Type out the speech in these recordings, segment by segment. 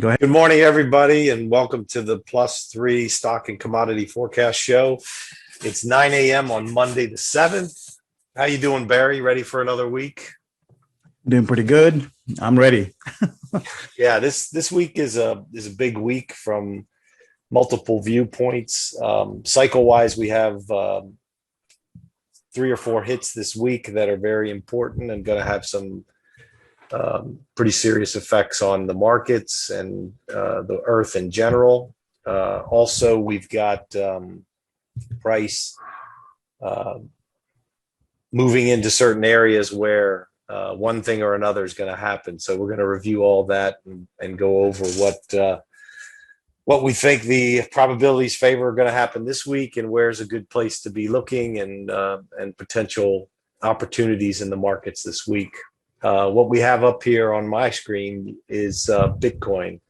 Go ahead. Good morning, everybody, and welcome to the Plus3 Stock and Commodity Forecast Show. It's 9 a.m. on Monday the 7th. How you doing, Barry? Ready for another week? Doing pretty good. I'm ready. Yeah, this week is a big week from multiple viewpoints. Cycle-wise, we have three or four hits this week that are very important and going to have some pretty serious effects on the markets and the earth in general. Also, we've got price moving into certain areas where one thing or another is going to happen. So we're going to review all that and go over what we think the probabilities favor are going to happen this week and where's a good place to be looking and potential opportunities in the markets this week. What we have up here on my screen is Bitcoin.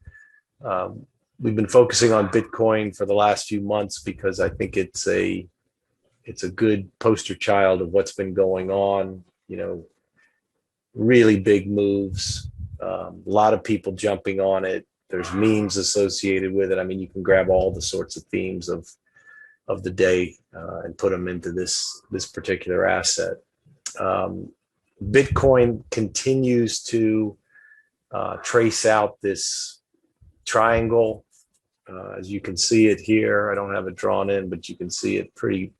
We've been focusing on Bitcoin for the last few months because I think it's a good poster child of what's been going on. Really big moves, a lot of people jumping on it. There's memes associated with it. I mean, you can grab all the sorts of themes of the day and put them into this particular asset. Bitcoin continues to trace out this triangle. As you can see it here, I don't have it drawn in, but you can see it pretty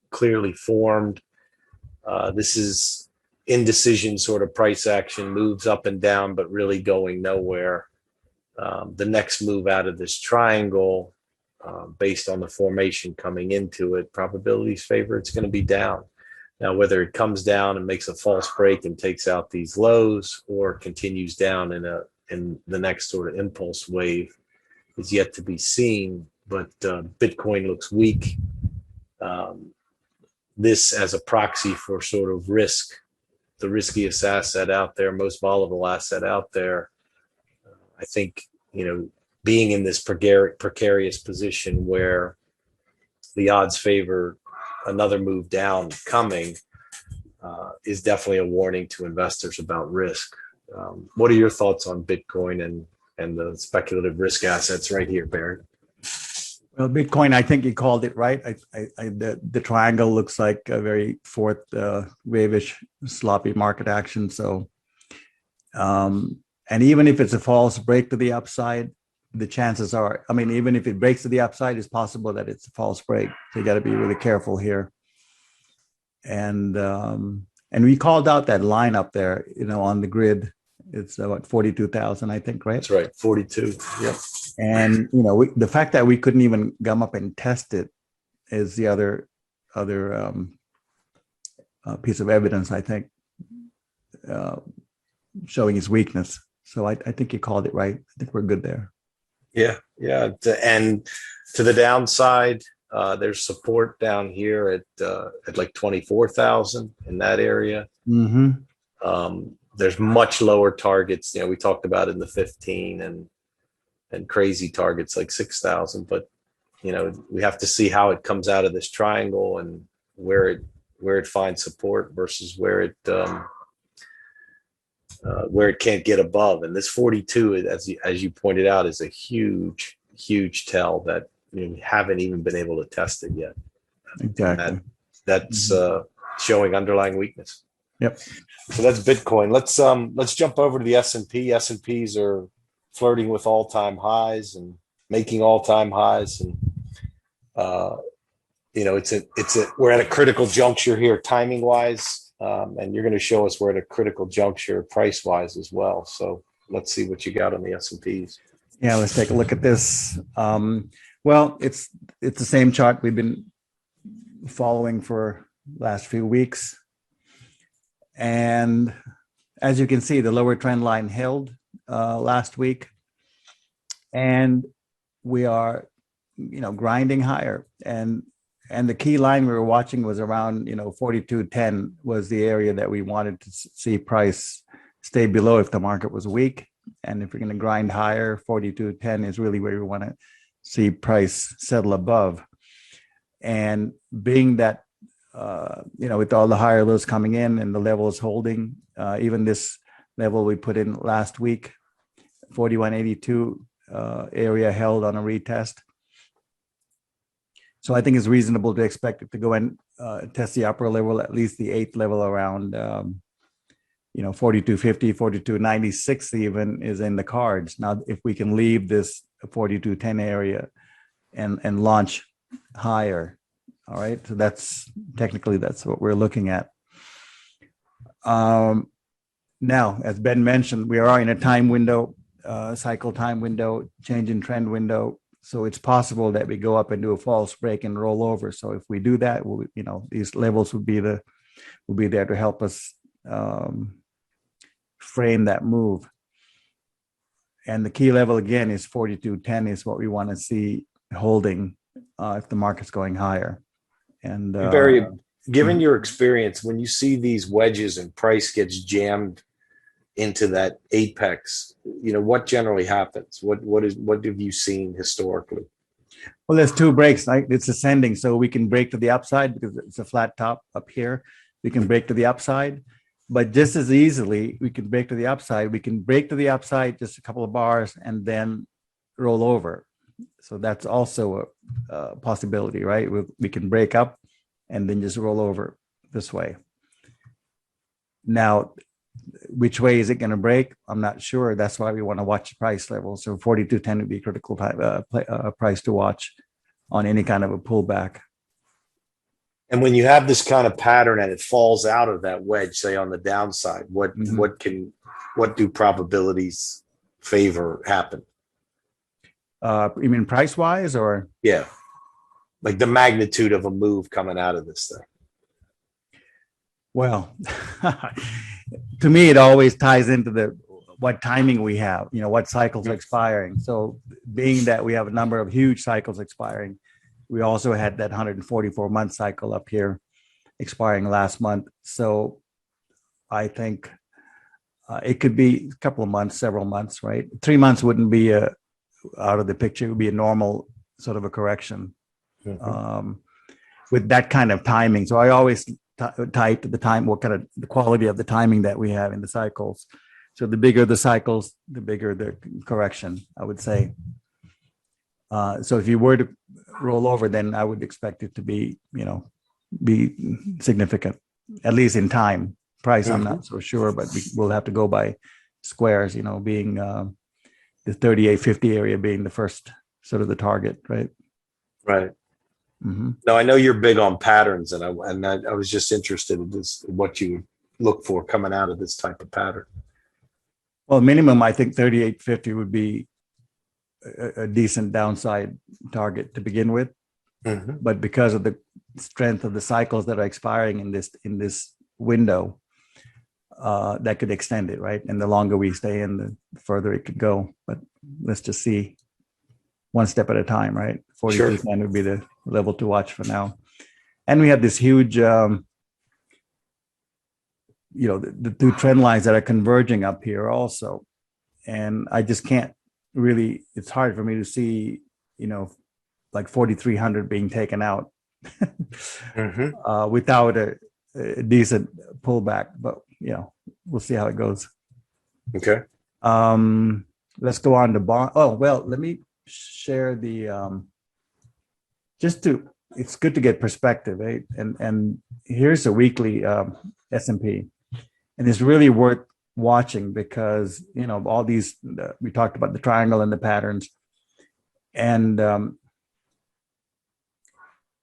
clearly formed. This is indecision sort of price action, moves up and down, but really going nowhere. The next move out of this triangle, based on the formation coming into it, probabilities favor it's going to be down. Now, whether it comes down and makes a false break and takes out these lows or continues down in the next sort of impulse wave is yet to be seen. But Bitcoin looks weak. This as a proxy for sort of risk, the riskiest asset out there, most volatile asset out there. I think, being in this precarious position where the odds favor another move down coming is definitely a warning to investors about risk. What are your thoughts on Bitcoin and the speculative risk assets right here, Barry? Well, Bitcoin, I think you called it right. The triangle looks like a very fourth wave-ish sloppy market action. So, and even if it's a false break to the upside, the chances are, even if it breaks to the upside, it's possible that it's a false break. So you got to be really careful here. And we called out that line up there, on the grid. It's about 42,000, I think, right? That's right, 42. Yep. And the fact that we couldn't even come up and test it is the other piece of evidence, I think, showing its weakness. So I think you called it right. I think we're good there. Yeah. And to the downside, there's support down here at like 24,000 in that area. Mm-hmm. There's much lower targets. We talked about in the 15 and crazy targets like 6,000. But we have to see how it comes out of this triangle and where it finds support versus where it can't get above. And this 42, as you pointed out, is a huge tell that we haven't even been able to test it yet. Exactly. That's showing underlying weakness. Yep. So that's Bitcoin. Let's jump over to the S&P. S&Ps are flirting with all-time highs and making all-time highs, and we're at a critical juncture here, timing-wise, and you're going to show us we're at a critical juncture price-wise as well. So let's see what you got on the S&Ps. Yeah, let's take a look at this. Well, it's the same chart we've been following for last few weeks. And as you can see, the lower trend line held last week. And we are, grinding higher. And the key line we were watching was around, 42.10 was the area that we wanted to see price stay below if the market was weak. And if you're going to grind higher, 42.10 is really where we want to see price settle above. And being that, with all the higher lows coming in and the levels holding, even this level we put in last week, 4182 area held on a retest. So I think it's reasonable to expect it to go and test the upper level, at least the 8th level around 4250, 4296 even is in the cards. Now, if we can leave this 4210 area and launch higher, all right, so that's what we're looking at. Now, as Ben mentioned, we are in a time window, cycle time window, change in trend window. So it's possible that we go up and do a false break and roll over. So if we do that, these levels will be there to help us frame that move. And the key level again is 4210 is what we want to see holding if the market's going higher. And given your experience, when you see these wedges and price gets jammed into that apex, what generally happens? What have you seen historically? Well, there's two breaks, right? It's ascending, so we can break to the upside because it's a flat top up here. We can break to the upside, but just as easily we can break to the upside. We can break to the upside just a couple of bars and then roll over. So that's also a possibility, right? We can break up and then just roll over this way. Now, which way is it going to break? I'm not sure. That's why we want to watch the price level. So 4210 would be a critical price to watch on any kind of a pullback. And when you have this kind of pattern and it falls out of that wedge, say on the downside, what do probabilities favor happen? You mean price wise or? Yeah, like the magnitude of a move coming out of this thing. Well, to me, it always ties into what timing we have, what cycles are expiring. So being that we have a number of huge cycles expiring, we also had that 144-month cycle up here expiring last month. So I think it could be a couple of months, several months, right? 3 months wouldn't be out of the picture. It would be a normal sort of a correction with that kind of timing. So I always tie to the time, what kind of the quality of the timing that we have in the cycles. So the bigger the cycles, the bigger the correction, I would say. So if you were to roll over, then I would expect it to be significant, at least in time. Price, I'm not so sure, but we'll have to go by squares, being the 3850 area being the first sort of the target, right? Right. Mm-hmm. No, I know you're big on patterns, and I was just interested in what you would look for coming out of this type of pattern. Well, minimum, I think 3850 would be a decent downside target to begin with, but because of the strength of the cycles that are expiring in this window, that could extend it, right? And the longer we stay in, the further it could go. But let's just see one step at a time, right? 4210 would be the level to watch for now. And we have this huge, the two trend lines that are converging up here also. And I just can't really, it's hard for me to see, like 4,300 being taken out without a decent pullback. But, we'll see how it goes. Okay. Let's go on to bond. Oh, well, let me share the, it's good to get perspective, eh? And here's a weekly S&P, and it's really worth watching because all these we talked about the triangle and the patterns, and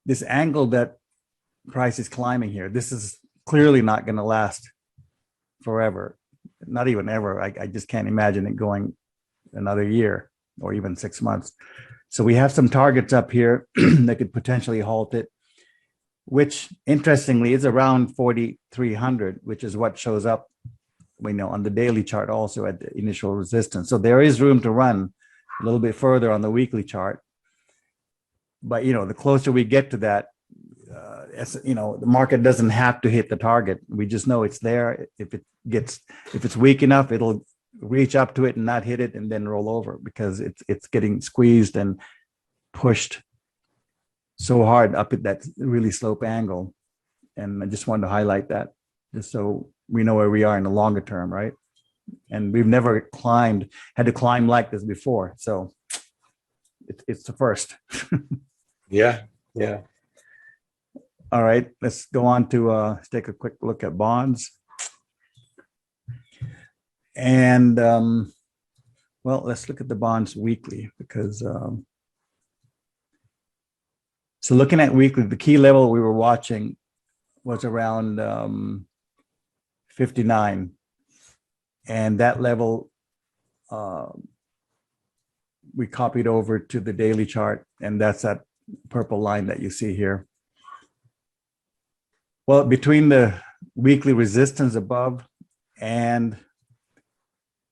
this angle that price is climbing here. This is clearly not going to last forever, not even ever. I just can't imagine it going another year or even 6 months. So we have some targets up here that could potentially halt it, which interestingly is around 4,300, which is what shows up, on the daily chart also at the initial resistance. So there is room to run a little bit further on the weekly chart. But, the closer we get to that, the market doesn't have to hit the target. We just know it's there. If it's weak enough, it'll reach up to it and not hit it and then roll over because it's getting squeezed and pushed so hard up at that really slope angle. And I just wanted to highlight that just so we know where we are in the longer term, right? and we've never had to climb like this before. So it's the first. Yeah. Yeah. All right, let's go on to take a quick look at bonds. And well, let's look at the bonds weekly because so looking at weekly, the key level we were watching was around 59, and that level we copied over to the daily chart, and that's that purple line that you see here. Well, between the weekly resistance above and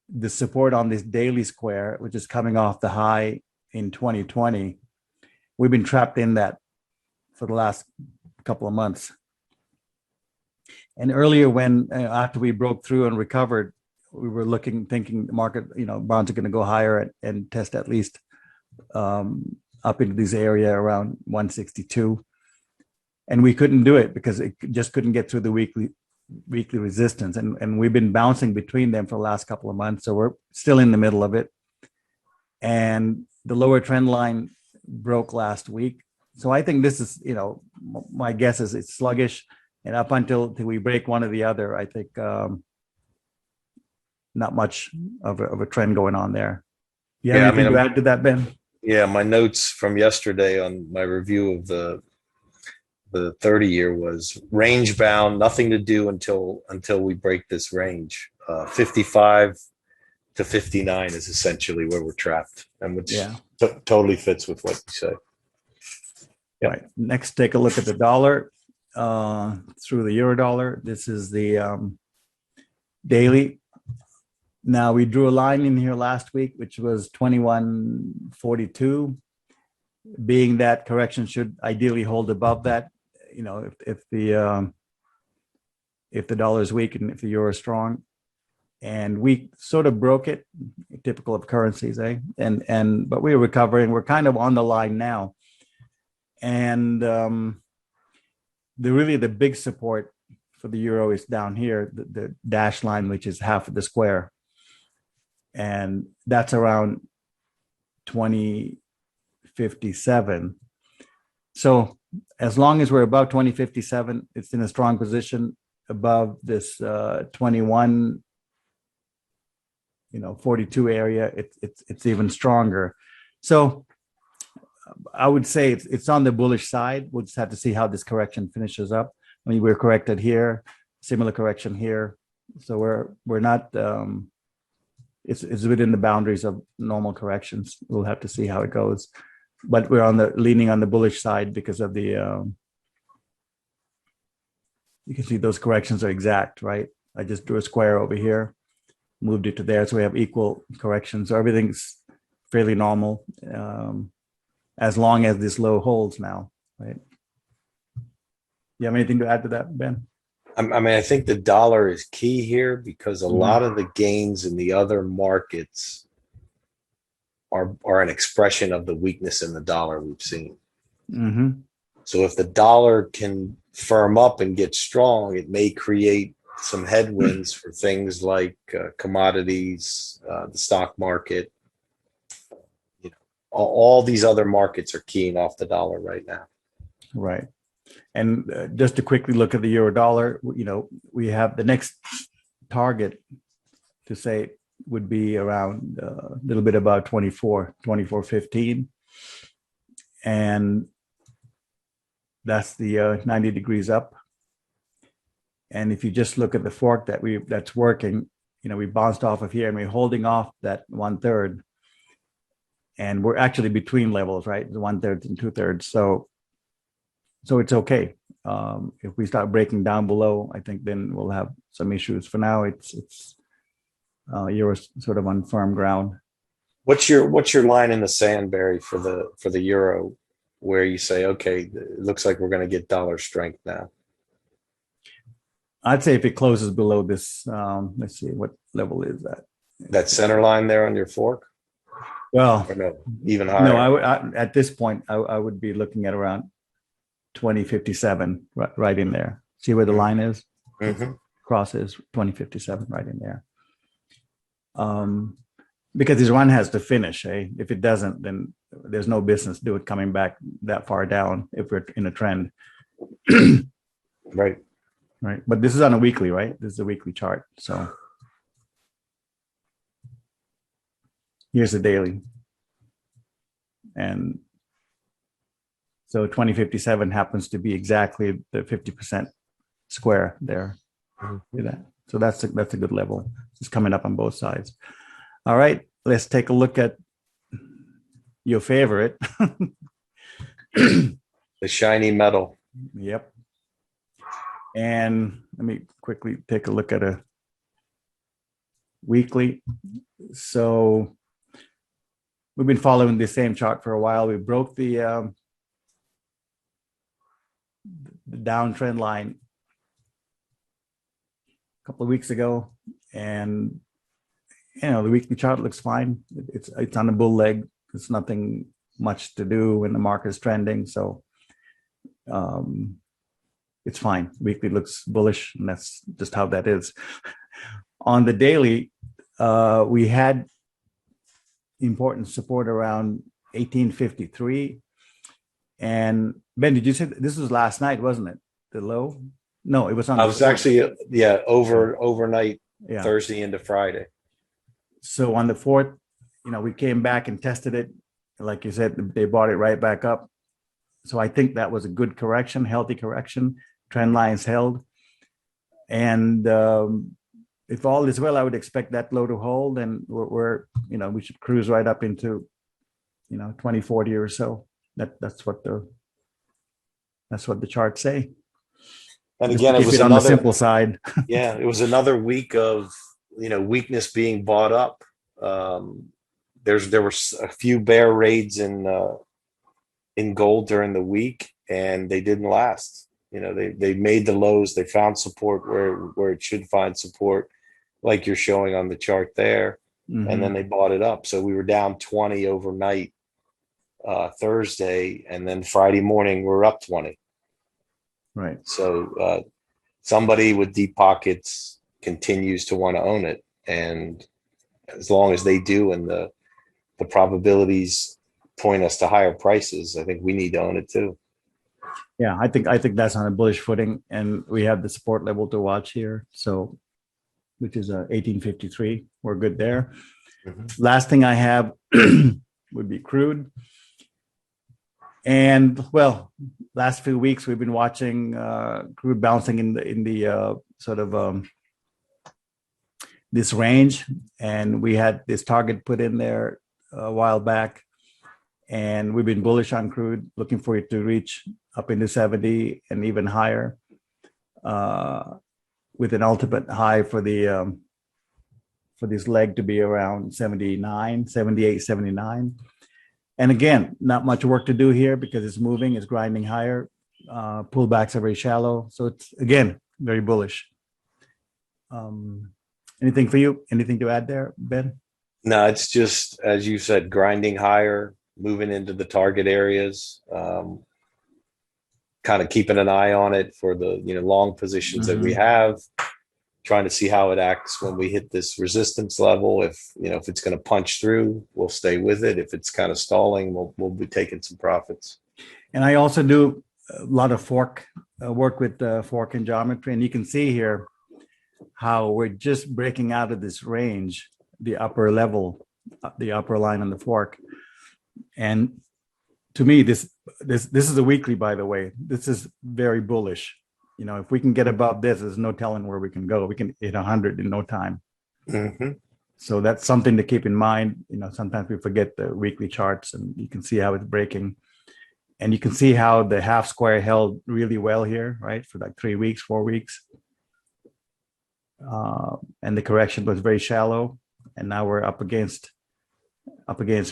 the support on this daily square, which is coming off the high in 2020, we've been trapped in that for the last couple of months. And earlier, when after we broke through and recovered, we were thinking the market, bonds are going to go higher and test at least up into this area around 162. And we couldn't do it because it just couldn't get through the weekly resistance. And we've been bouncing between them for the last couple of months. So we're still in the middle of it. And the lower trend line broke last week. So I think this is, my guess is it's sluggish. And up until we break one or the other, I think not much of a trend going on there. You have anything to add to that, Ben? Yeah, my notes from yesterday on my review of the 30-year was range bound, nothing to do until we break this range. 55 to 59 is essentially where we're trapped, and which totally fits with what you said. Yep. Right. Next, take a look at the dollar through the euro dollar. This is the daily. Now, we drew a line in here last week, which was 21.42. Being that correction should ideally hold above that, if the dollar is weak and if the euro is strong, and we sort of broke it, typical of currencies, but we're recovering. We're kind of on the line now, and the big support for the euro is down here, the dash line, which is half of the square, and that's around 2057. So as long as we're above 2057, it's in a strong position. Above this 21.42 area, it's even stronger. So I would say it's on the bullish side. We'll just have to see how this correction finishes up. I mean, we're corrected here, similar correction here. So we're not. It's within the boundaries of normal corrections. We'll have to see how it goes, but we're leaning on the bullish side because of the. You can see those corrections are exact, right? I just drew a square over here, moved it to there, so we have equal corrections. So everything's fairly normal, as long as this low holds now, right? You have anything to add to that, Ben? I think the dollar is key here because a lot of the gains in the other markets are an expression of the weakness in the dollar we've seen. Mm-hmm. So if the dollar can firm up and get strong, it may create some headwinds for things like commodities, the stock market. All these other markets are keying off the dollar right now. Right. And just to quickly look at the euro dollar, we have the next target to say would be around a little bit about 24.15. And that's the 90 degrees up. And if you just look at the fork that's working, we bounced off of here and we're holding off that 1/3. And we're actually between levels, right? The 1/3 and 2/3. So it's okay. If we start breaking down below, I think then we'll have some issues. For now, it's euro sort of on firm ground. What's your line in the sand, Barry, for the euro, where you say, okay, it looks like we're going to get dollar strength now? I'd say if it closes below this, let's see, what level is that? That center line there on your fork? Well, no, even higher. No, at this point, I would be looking at around 2057, right in there. See where the line is? Mm-hmm. Cross is 2057, right in there. Because his run has to finish. If it doesn't, then there's no business do it coming back that far down if we're in a trend. Right. Right. But this is on a weekly, right? This is a weekly chart. So here's the daily. And so 2057 happens to be exactly the 50% square there. See that? So that's a good level. It's coming up on both sides. All right, let's take a look at your favorite. The shiny metal. Yep. And let me quickly take a look at a weekly. So we've been following the same chart for a while. We broke the downtrend line a couple of weeks ago, and the weekly chart looks fine. It's on a bull leg. There's nothing much to do when the market is trending, so it's fine. Weekly looks bullish, and that's just how that is. On the daily, we had important support around 1853. And Ben, did you say this was last night, wasn't it? The low? No, it was on. I was actually overnight, Thursday into Friday. So on the 4th, we came back and tested it. Like you said, they bought it right back up. So I think that was a good correction, healthy correction. Trend lines held. And if all is well, I would expect that low to hold, and we should cruise right up into 2040 or so. That's what the charts say. And again, it was on the simple side. Yeah, it was another week of weakness being bought up. There were a few bear raids in gold during the week, and they didn't last. They made the lows. They found support where it should find support, like you're showing on the chart there, and then they bought it up. So we were down 20 overnight Thursday, and then Friday morning we're up 20. Right. So somebody with deep pockets continues to want to own it, and as long as they do, and the probabilities point us to higher prices, I think we need to own it too. Yeah, I think that's on a bullish footing, and we have the support level to watch here. So, which is 1853. We're good there. Last thing I have would be crude. And last few weeks we've been watching crude bouncing in the sort of this range, and we had this target put in there a while back, and we've been bullish on crude, looking for it to reach up into 70 and even higher, with an ultimate high for this leg to be around 78, 79. And again, not much work to do here because it's moving, it's grinding higher. Pullbacks are very shallow. So it's, again, very bullish. Anything for you? Anything to add there, Ben? No, it's just, as you said, grinding higher, moving into the target areas, kind of keeping an eye on it for the long positions that we have, trying to see how it acts when we hit this resistance level. If it's going to punch through, we'll stay with it. If it's kind of stalling, we'll be taking some profits. And I also do a lot of work with fork and geometry, and you can see here how we're just breaking out of this range, the upper level, the upper line on the fork. And to me, this is a weekly, by the way. This is very bullish. If we can get above this, there's no telling where we can go. We can hit 100 in no time. So that's something to keep in mind. Sometimes we forget the weekly charts, and you can see how it's breaking. And you can see how the half square held really well here, right? For like 3 weeks, 4 weeks. And the correction was very shallow. And now we're up against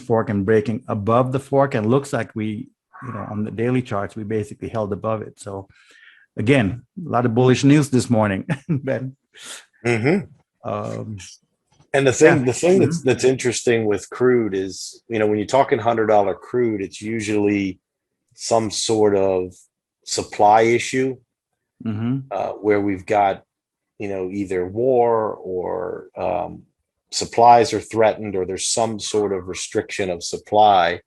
fork and breaking above the fork. And looks like we, on the daily charts, we basically held above it. So again, a lot of bullish news this morning, Ben. And the thing that's interesting with crude is, when you're talking $100 crude, it's usually some sort of supply issue where we've got, either war or supplies are threatened or there's some sort of restriction of supply.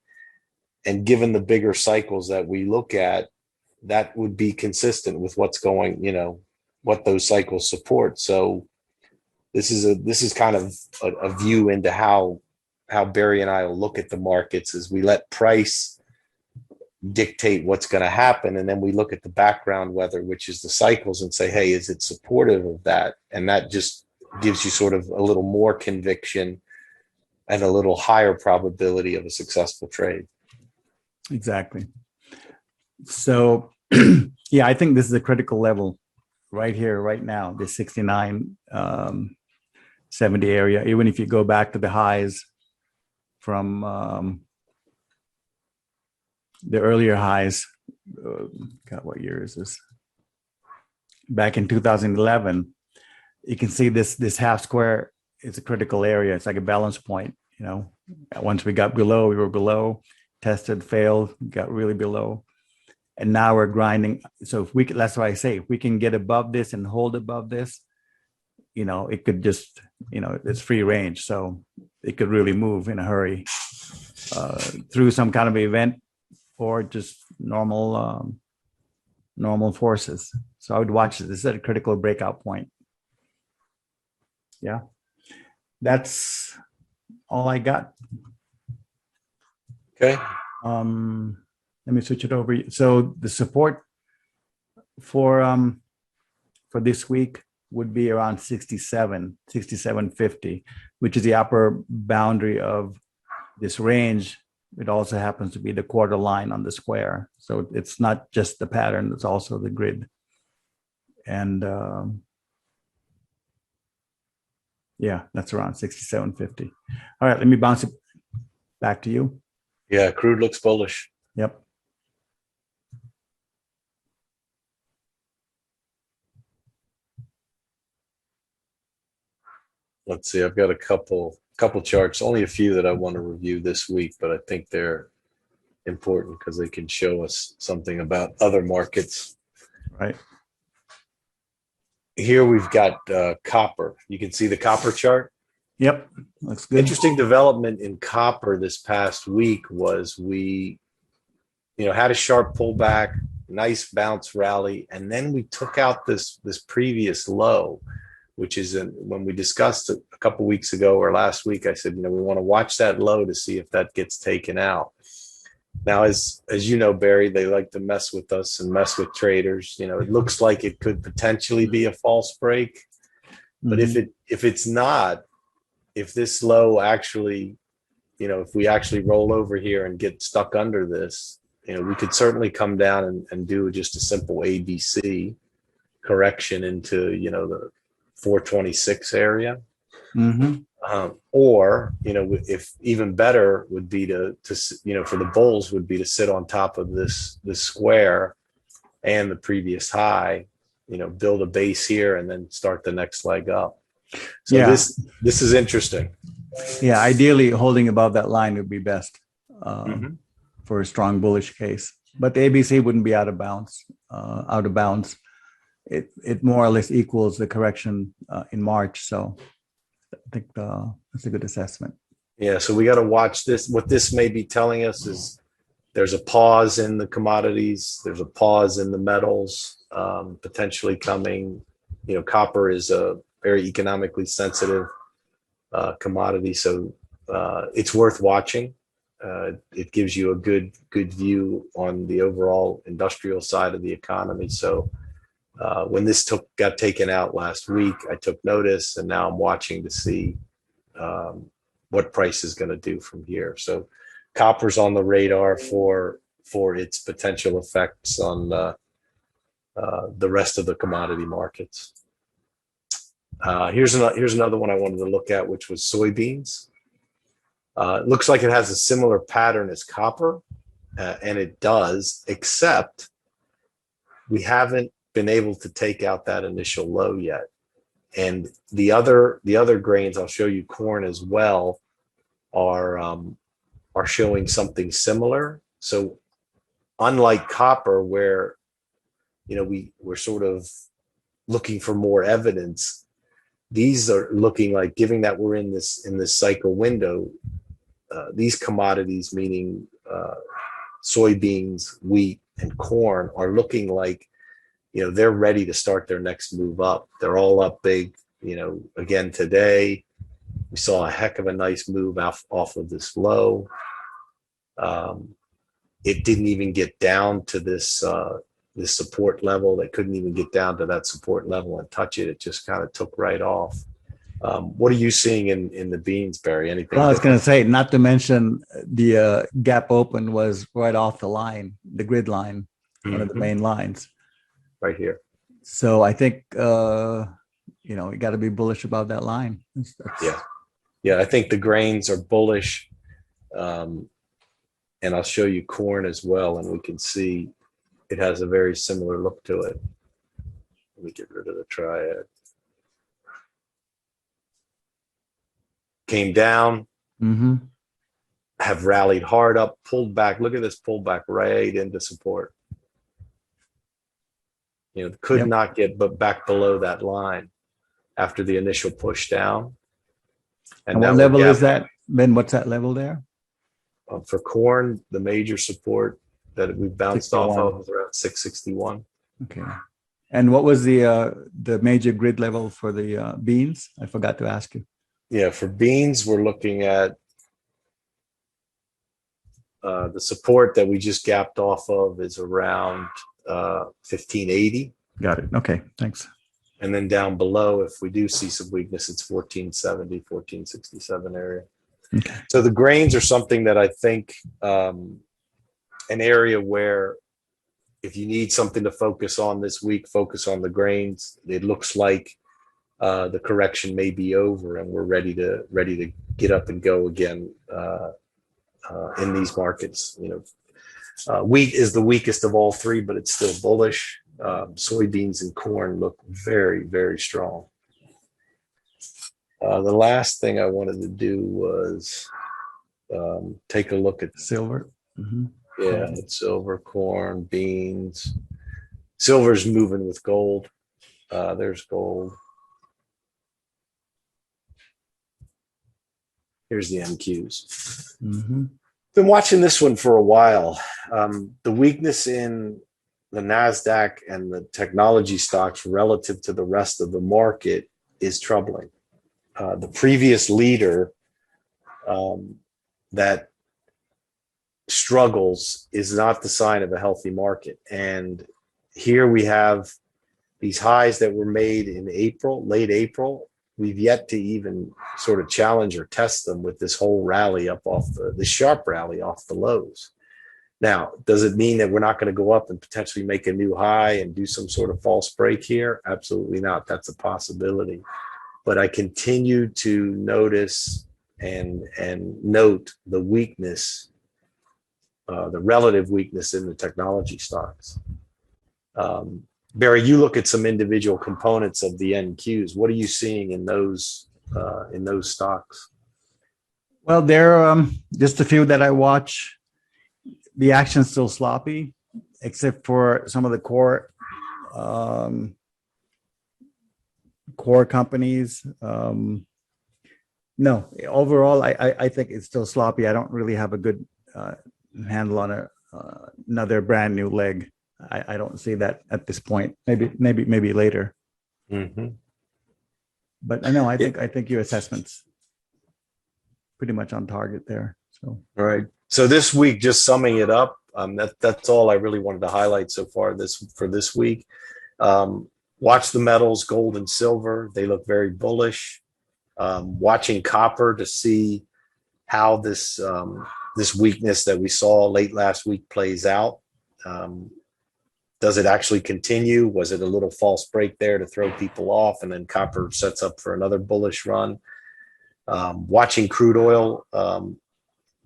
And given the bigger cycles that we look at, that would be consistent with what's going, what those cycles support. So this is kind of a view into how Barry and I will look at the markets, as we let price dictate what's going to happen, and then we look at the background weather, which is the cycles, and say, hey, is it supportive of that? And that just gives you sort of a little more conviction and a little higher probability of a successful trade. Exactly. So yeah, I think this is a critical level right here, right now, the 69, 70 area. Even if you go back to the highs from the earlier highs, God, what year is this? Back in 2011, you can see this half square is a critical area. It's like a balance point. Once we got below, we were below, tested, failed, got really below, and now we're grinding. So that's why I say, if we can get above this and hold above this, it could just, it's free range. So it could really move in a hurry through some kind of event or just normal forces. So I would watch this. This is a critical breakout point. Yeah, that's all I got. Okay. Let me switch it over. So the support for this week would be around 67.50, which is the upper boundary of this range. It also happens to be the quarter line on the square. So it's not just the pattern, it's also the grid. And yeah, that's around 67.50. All right, let me bounce it back to you. Yeah, crude looks bullish. Yep. Let's see, I've got a couple charts, only a few that I want to review this week, but I think they're important because they can show us something about other markets. Right. Here we've got copper. You can see the copper chart. Yep, looks good. Interesting development in copper this past week was we, had a sharp pullback, nice bounce rally, and then we took out this previous low, which is when we discussed it a couple weeks ago or last week. I said, we want to watch that low to see if that gets taken out. Now, as you know, Barry, they like to mess with us and mess with traders. It looks like it could potentially be a false break, but if it's not, if this low actually, if we actually roll over here and get stuck under this, we could certainly come down and do just a simple ABC correction into, the 426 area. Or, if even better would be to for the bulls would be to sit on top of this square and the previous high, build a base here and then start the next leg up. So yeah, this is interesting. Yeah, ideally holding above that line would be best for a strong bullish case. But the ABC wouldn't be out of bounds. It more or less equals the correction in March. So I think that's a good assessment. Yeah, so we got to watch this. What this may be telling us is there's a pause in the commodities. There's a pause in the metals potentially coming. Copper is a very economically sensitive commodity, so it's worth watching. It gives you a good view on the overall industrial side of the economy. So when this got taken out last week, I took notice, and now I'm watching to see what price is going to do from here. So copper's on the radar for its potential effects on the rest of the commodity markets. Here's another one I wanted to look at, which was soybeans. It looks like it has a similar pattern as copper, and it does, except we haven't been able to take out that initial low yet. And the other grains, I'll show you corn as well, are showing something similar. So unlike copper, where we're sort of looking for more evidence, these are looking like, given that we're in this cycle window, these commodities, meaning soybeans, wheat, and corn, are looking like, they're ready to start their next move up. They're all up big. Again today, we saw a heck of a nice move off of this low. It didn't even get down to this support level. They couldn't even get down to that support level and touch it. It just kind of took right off. What are you seeing in the beans, Barry? Anything? Well, I was going to say, not to mention the gap open was right off the line, the grid line, one of the main lines. Right here. So I think, you got to be bullish about that line. Yeah, I think the grains are bullish. And I'll show you corn as well, and we can see it has a very similar look to it. Let me get rid of the triad. Came down, have rallied hard up, pulled back. Look at this pullback right into support. Could not get back below that line after the initial push down. And what level is that? Ben, what's that level there? For corn, the major support that we've bounced 61. off of is around 661. Okay. And what was the major grid level for the beans? I forgot to ask you. Yeah, for beans, we're looking at the support that we just gapped off of is around 1580. Got it. Okay, thanks. And then down below, if we do see some weakness, it's 1470, 1467 area. Okay. So the grains are something that I think an area where if you need something to focus on this week, focus on the grains. It looks like the correction may be over and we're ready to get up and go again in these markets. Wheat is the weakest of all three, but it's still bullish. Soybeans and corn look very, very strong. The last thing I wanted to do was take a look at silver. Yeah, it's silver, corn, beans. Silver's moving with gold. There's gold. Here's the MQs. Been watching this one for a while. The weakness in the NASDAQ and the technology stocks relative to the rest of the market is troubling. The previous leader that struggles is not the sign of a healthy market. And here we have these highs that were made in April, late April. We've yet to even sort of challenge or test them with this whole rally up off the sharp rally off the lows. Now, does it mean that we're not going to go up and potentially make a new high and do some sort of false break here? Absolutely not. That's a possibility. But I continue to notice and note the weakness, the relative weakness in the technology stocks. Barry, you look at some individual components of the NQs. What are you seeing in those stocks? Well, there are just a few that I watch. The action's still sloppy, except for some of the core companies. No, overall, I think it's still sloppy. I don't really have a good handle on another brand new leg. I don't see that at this point. Maybe later. But I know I think your assessment's pretty much on target there. So all right. So this week, just summing it up, that's all I really wanted to highlight so far for this week. Watch the metals, gold and silver. They look very bullish. Watching copper to see how this weakness that we saw late last week plays out. Does it actually continue? Was it a little false break there to throw people off, and then copper sets up for another bullish run? Watching crude oil,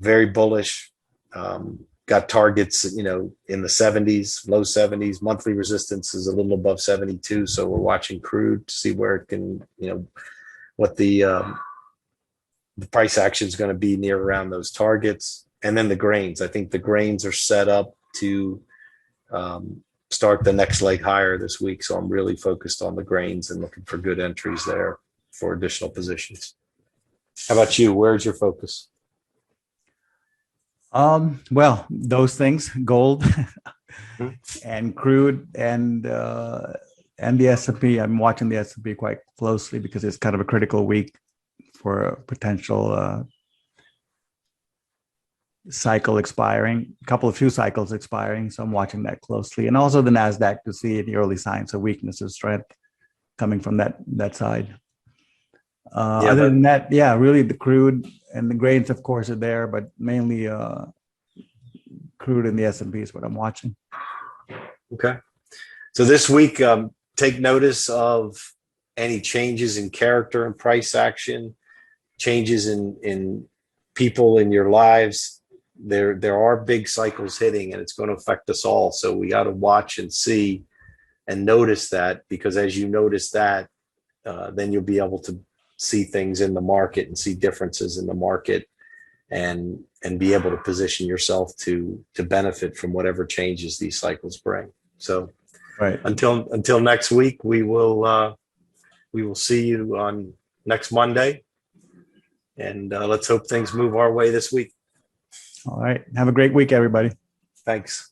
very bullish. Got targets, in the 70s, low 70s. Monthly resistance is a little above 72. So we're watching crude to see where it can, what the price action is going to be near around those targets. And then the grains. I think the grains are set up to start the next leg higher this week. So I'm really focused on the grains and looking for good entries there. for additional positions. How about you? Where's your focus? Well, those things, gold Hmm. and crude and the S&P. I'm watching the S&P quite closely because it's kind of a critical week for a potential cycle expiring, a few cycles expiring. So I'm watching that closely, and also the Nasdaq to see any early signs of weakness or strength coming from that side. Yeah, Other than that, yeah, really the crude and the grains, of course, are there, but mainly crude and the S&P is what I'm watching. okay. So this week, take notice of any changes in character and price action, changes in people in your lives. There are big cycles hitting, and it's going to affect us all. So we got to watch and see and notice that, because as you notice that, then you'll be able to see things in the market and see differences in the market, and be able to position yourself to benefit from whatever changes these cycles bring. So Right. until next week, we will see you on next Monday, and let's hope things move our way this week. All right. Have a great week, everybody. Thanks.